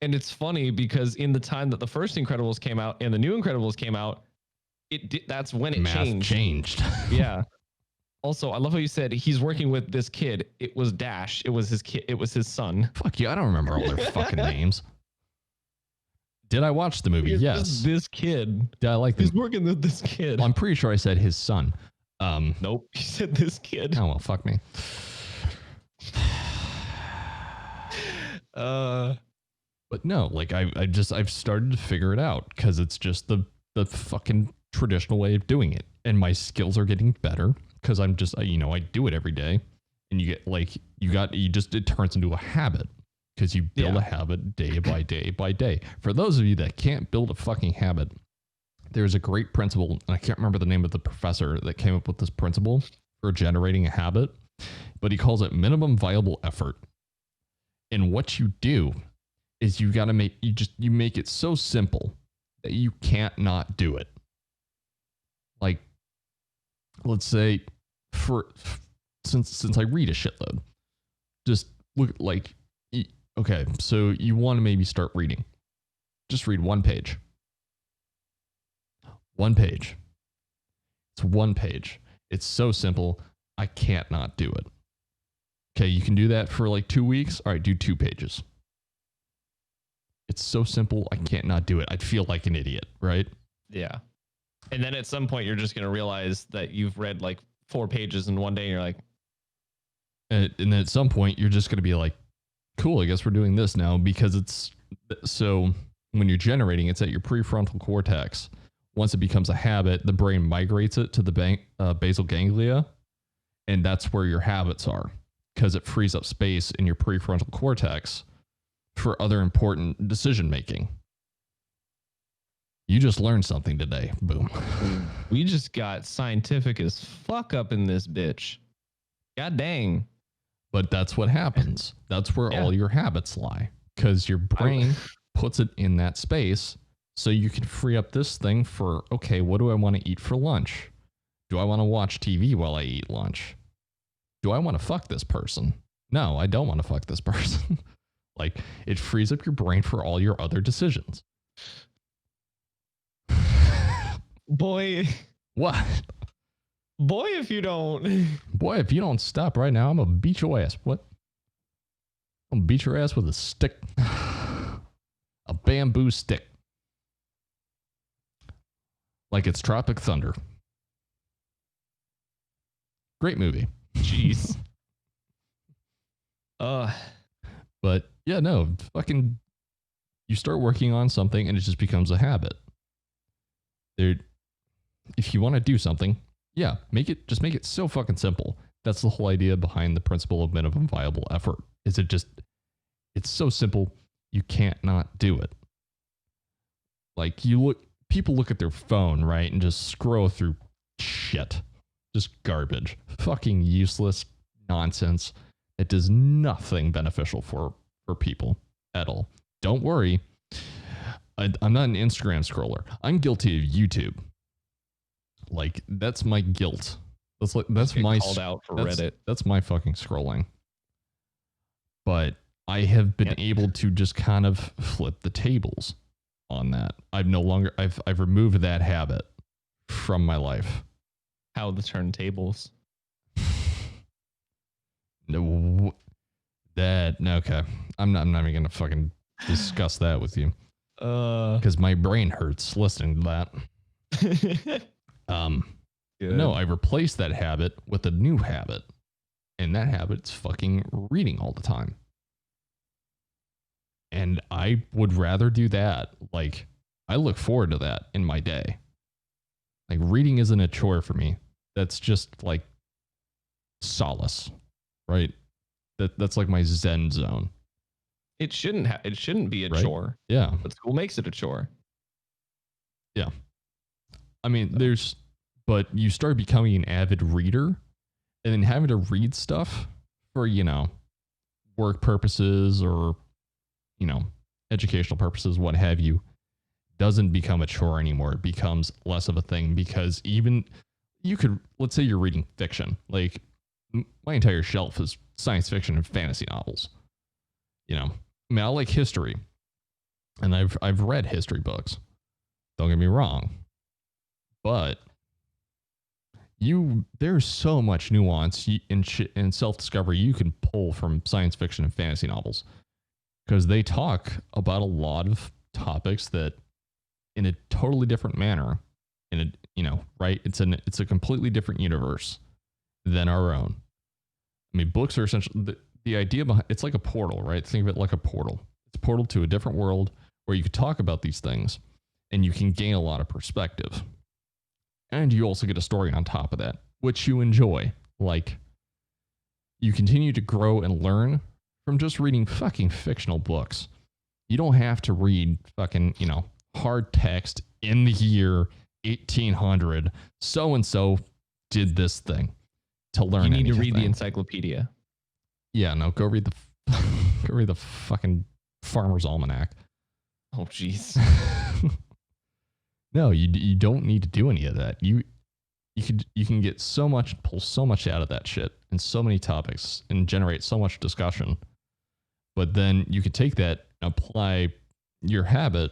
And it's funny because in the time that the first Incredibles came out and the new Incredibles came out, that's when it changed. Yeah. Also, I love how you said he's working with this kid. It was Dash. It was his kid. It was his son. Fuck you. I don't remember all their fucking names. Did I watch the movie? Yes. This kid. Did I like He's working with this kid. Well, I'm pretty sure I said his son. Nope. You said this kid. Oh, well, fuck me. But no, like I've started to figure it out because it's just the fucking traditional way of doing it. And my skills are getting better because I'm just, I do it every day. And you get like, it turns into a habit because you build a habit day by day by day. For those of you that can't build a fucking habit, there's a great principle. And I can't remember the name of the professor that came up with this principle for generating a habit, but he calls it minimum viable effort. And what you do is you make it so simple that you can't not do it. Like, let's say since I read a shitload, just look like, okay, so you want to maybe start reading. Just read one page. One page. It's one page. It's so simple. I can't not do it. Okay, you can do that for like 2 weeks. All right, do 2 pages. It's so simple. I can't not do it. I'd feel like an idiot, right? Yeah. And then at some point, you're just going to realize that you've read like 4 pages in one day. And you're like, and then at some point, you're just going to be like, cool, I guess we're doing this now because it's so when you're generating, it's at your prefrontal cortex. Once it becomes a habit, the brain migrates it to the basal ganglia. And that's where your habits are because it frees up space in your prefrontal cortex for other important decision making. You just learned something today. Boom. We just got scientific as fuck up in this bitch. God dang. But that's what happens. That's where all your habits lie because your brain puts it in that space so you can free up this thing for, okay, what do I want to eat for lunch? Do I want to watch TV while I eat lunch? Do I want to fuck this person? No, I don't want to fuck this person. Like, it frees up your brain for all your other decisions. Boy. What? Boy, if you don't. Boy, if you don't stop right now, I'm going to beat your ass. What? I'm going to beat your ass with a stick. A bamboo stick. Like it's Tropic Thunder. Great movie. Jeez. But yeah, no, fucking, you start working on something and it just becomes a habit. If you want to do something, yeah, make it so fucking simple. That's the whole idea behind the principle of minimum viable effort. It's so simple, you can't not do it. Like people look at their phone, right, and just scroll through shit. Just garbage. Fucking useless nonsense. It does nothing beneficial for people at all. Don't worry. I'm not an Instagram scroller. I'm guilty of YouTube. Like, that's my guilt. That's my called out for Reddit. That's my fucking scrolling. But I have been able to just kind of flip the tables on that. I've removed that habit from my life. How the turntables? No, okay. I'm not even gonna fucking discuss that with you. Because my brain hurts listening to that. No, I replaced that habit with a new habit, and that habit's fucking reading all the time. And I would rather do that. Like, I look forward to that in my day. Like, reading isn't a chore for me. That's just like solace, right? That's like my Zen zone. It shouldn't be a chore. Yeah. But school makes it a chore. Yeah. I mean, but you start becoming an avid reader and then having to read stuff for, work purposes or, educational purposes, what have you, doesn't become a chore anymore. It becomes less of a thing because even let's say you're reading fiction. Like, my entire shelf is science fiction and fantasy novels. I like history, And I've read history books. Don't get me wrong. But there's so much nuance in self-discovery you can pull from science fiction and fantasy novels, because they talk about a lot of topics that in a totally different manner, right? It's a completely different universe than our own. I mean, books are essentially the idea behind it's like a portal, right? Think of it like a portal. It's a portal to a different world where you could talk about these things and you can gain a lot of perspective. And you also get a story on top of that, which you enjoy. Like, you continue to grow and learn from just reading fucking fictional books. You don't have to read fucking, hard text in the year 1800. So-and-so did this thing to learn. You need to read anything. the encyclopedia. Yeah, no, go read the fucking Farmer's Almanac. Oh, jeez. No, you don't need to do any of that. You can get pull so much out of that shit and so many topics and generate so much discussion. But then you could take that and apply your habit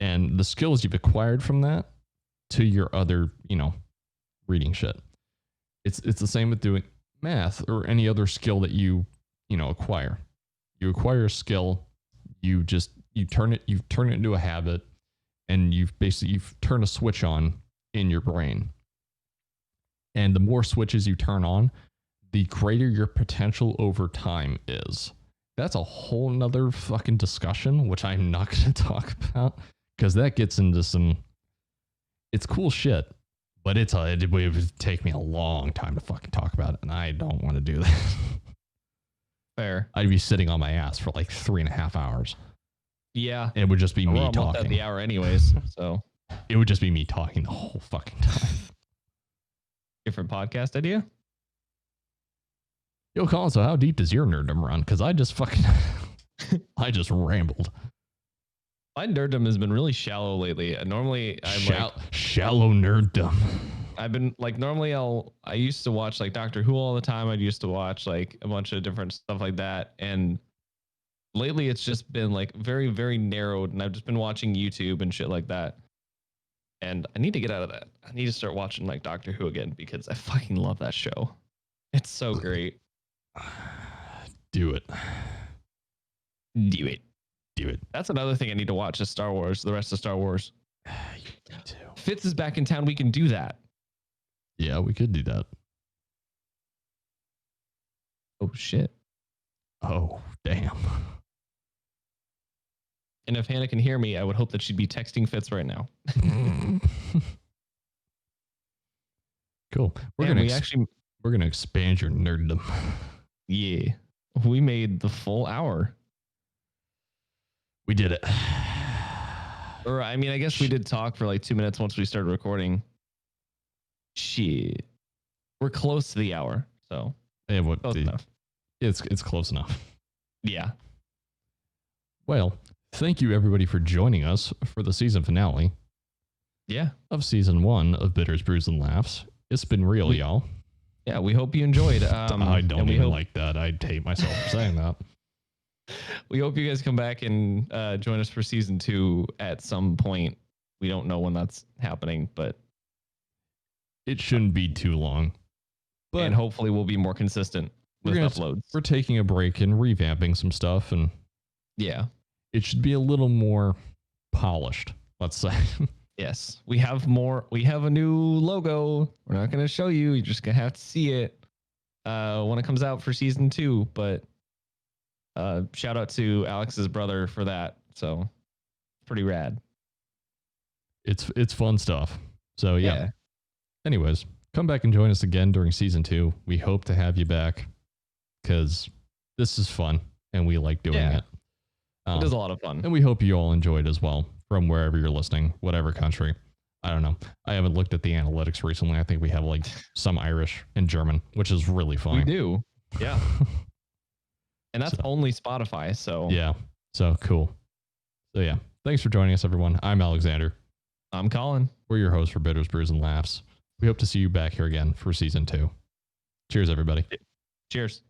and the skills you've acquired from that to your other, reading shit. It's the same with doing math or any other skill that you acquire. You acquire a skill, you turn it into a habit. And you've turned a switch on in your brain. And the more switches you turn on, the greater your potential over time is. That's a whole nother fucking discussion, which I'm not going to talk about, because that gets into it's cool shit, but it would take me a long time to fucking talk about it, and I don't want to do that. Fair. I'd be sitting on my ass for like 3.5 hours. Yeah. It would just be me We're almost talking. at the hour anyways, so. It would just be me talking the whole fucking time. Different podcast idea? Yo, Collin, so how deep does your nerddom run? Because I just rambled. My nerddom has been really shallow lately. Normally, Shallow nerddom. I've been like, normally I used to watch like Doctor Who all the time. I used to watch like a bunch of different stuff like that. And lately it's just been like very, very narrowed. And I've just been watching YouTube and shit like that. And I need to get out of that. I need to start watching like Doctor Who again, because I fucking love that show. It's so great. Do it. Do it. Do it. That's another thing I need to watch is Star Wars, the rest of Star Wars. You need to. Fitz is back in town. We can do that. Yeah, we could do that. Oh, shit. Oh, damn. And if Hannah can hear me, I would hope that she'd be texting Fitz right now. Cool. We're gonna expand your nerddom. Yeah. We made the full hour. We did it. Or I mean, I guess we did talk for like 2 minutes once we started recording. Shit. We're close to the hour, so Yeah, close enough. It's close enough. Yeah. Well, thank you everybody for joining us for the season finale. Yeah. Of season 1 of Bitters, Brews, and Laughs. It's been real, y'all. Yeah, we hope you enjoyed. I don't even like that. I hate myself for saying that. We hope you guys come back and join us for season 2 at some point. We don't know when that's happening, but it shouldn't be too long. And hopefully we'll be more consistent with uploads. We're taking a break and revamping some stuff, and yeah, it should be a little more polished, let's say. Yes, we have more. We have a new logo. We're not going to show you. You're just going to have to see it when it comes out for season 2. But shout out to Alex's brother for that. So pretty rad. It's fun stuff. So yeah. Anyways, come back and join us again during season 2. We hope to have you back because this is fun and we like doing it. It is a lot of fun. And we hope you all enjoyed as well from wherever you're listening, whatever country. I don't know. I haven't looked at the analytics recently. I think we have like some Irish and German, which is really fun. We do. Yeah. And that's only Spotify. So yeah. So cool. So yeah. Thanks for joining us, everyone. I'm Alexander. I'm Collin. We're your hosts for Bitters, Brews, and Laughs. We hope to see you back here again for season 2. Cheers, everybody. Cheers.